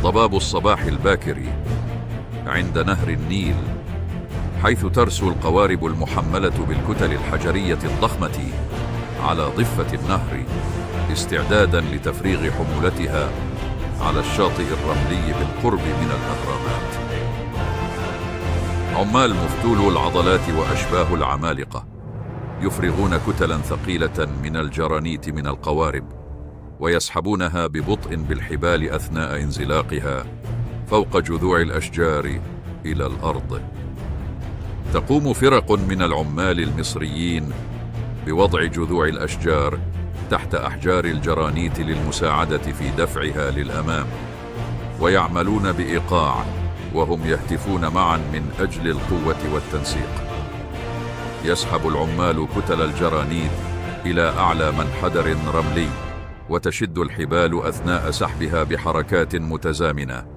ضباب الصباح الباكر عند نهر النيل، حيث ترسو القوارب المحملة بالكتل الحجرية الضخمة على ضفة النهر استعدادا لتفريغ حمولتها على الشاطئ الرملي بالقرب من الأهرامات. عمال مفتولو العضلات وأشباه العمالقة يفرغون كتلا ثقيلة من الجرانيت من القوارب ويسحبونها ببطء بالحبال أثناء انزلاقها فوق جذوع الأشجار إلى الأرض. تقوم فرق من العمال المصريين بوضع جذوع الأشجار تحت أحجار الجرانيت للمساعدة في دفعها للأمام، ويعملون بإيقاع وهم يهتفون معا من أجل القوة والتنسيق. يسحب العمال كتل الجرانيت إلى أعلى منحدر رملي، وتشد الحبال أثناء سحبها بحركات متزامنة،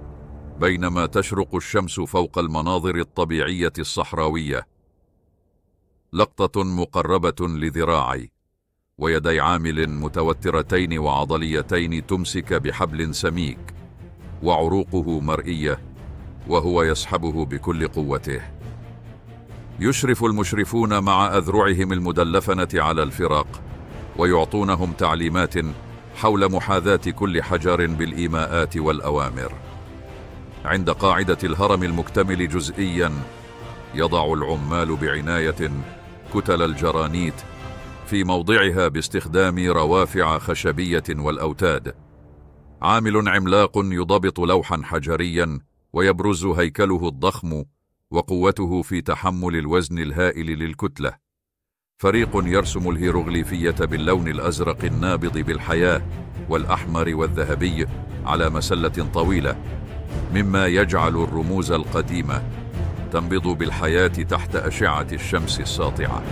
بينما تشرق الشمس فوق المناظر الطبيعية الصحراوية. لقطة مقربة لذراعي ويدي عامل متوترتين وعضليتين تمسك بحبل سميك، وعروقه مرئية وهو يسحبه بكل قوته. يشرف المشرفون مع أذرعهم المدلفنة على الفرق ويعطونهم تعليمات حول محاذاة كل حجر بالإيماءات والأوامر. عند قاعدة الهرم المكتمل جزئيا يضع العمال بعناية كتل الجرانيت في موضعها باستخدام روافع خشبية والأوتاد. عامل عملاق يضبط لوحا حجريا ويبرز هيكله الضخم وقوته في تحمل الوزن الهائل للكتلة. فريق يرسم الهيروغليفية باللون الأزرق النابض بالحياة والأحمر والذهبي على مسلة طويلة، مما يجعل الرموز القديمة تنبض بالحياة تحت أشعة الشمس الساطعة.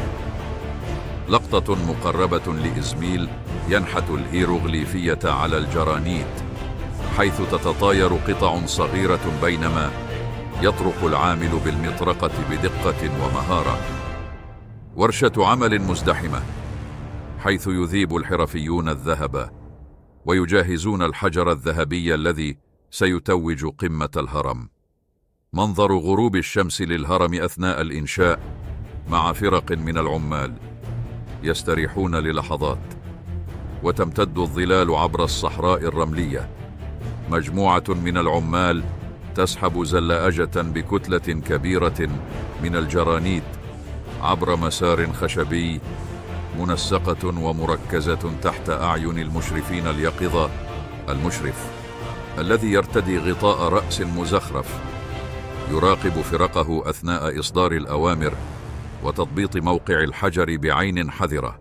لقطة مقربة لإزميل ينحت الهيروغليفية على الجرانيت، حيث تتطاير قطع صغيرة بينما يطرق العامل بالمطرقة بدقة ومهارة. ورشة عمل مزدحمة، حيث يذيب الحرفيون الذهب ويجهزون الحجر الذهبي الذي سيتوج قمة الهرم. منظر غروب الشمس للهرم أثناء الإنشاء مع فرق من العمال يستريحون للحظات، وتمتد الظلال عبر الصحراء الرملية. مجموعة من العمال تسحب زلاجة بكتلة كبيرة من الجرانيت عبر مسار خشبي منسقة ومركزة تحت أعين المشرفين اليقظة. المشرف الذي يرتدي غطاء رأس مزخرف يراقب فرقه أثناء إصدار الأوامر وتضبيط موقع الحجر بعين حذرة.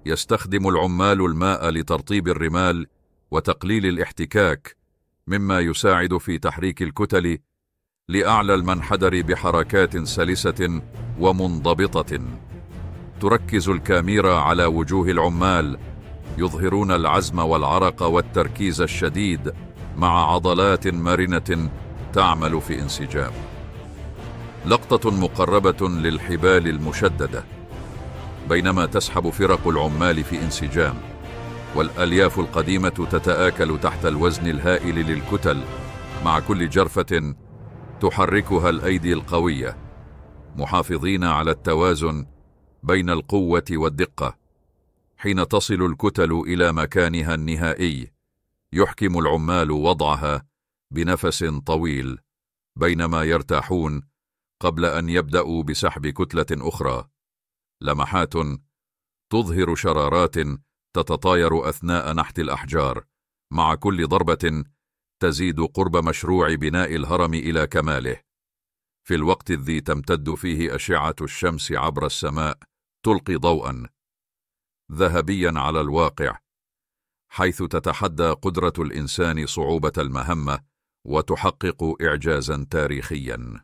يستخدم العمال الماء لترطيب الرمال وتقليل الاحتكاك، مما يساعد في تحريك الكتل لأعلى المنحدر بحركات سلسة ومنضبطة. تركز الكاميرا على وجوه العمال يظهرون العزم والعرق والتركيز الشديد مع عضلات مرنة تعمل في انسجام. لقطة مقربة للحبال المشددة بينما تسحب فرق العمال في انسجام، والألياف القديمة تتآكل تحت الوزن الهائل للكتل مع كل جرفة تحركها الأيدي القوية، محافظين على التوازن بين القوة والدقة. حين تصل الكتل إلى مكانها النهائي يحكم العمال وضعها بنفس طويل بينما يرتاحون قبل أن يبدأوا بسحب كتلة أخرى. لمحات تظهر شرارات تتطاير أثناء نحت الأحجار، مع كل ضربة تزيد قرب مشروع بناء الهرم إلى كماله. في الوقت الذي تمتد فيه أشعة الشمس عبر السماء تلقي ضوءا ذهبيا على الواقع، حيث تتحدى قدرة الإنسان صعوبة المهمة وتحقق إعجازا تاريخيا.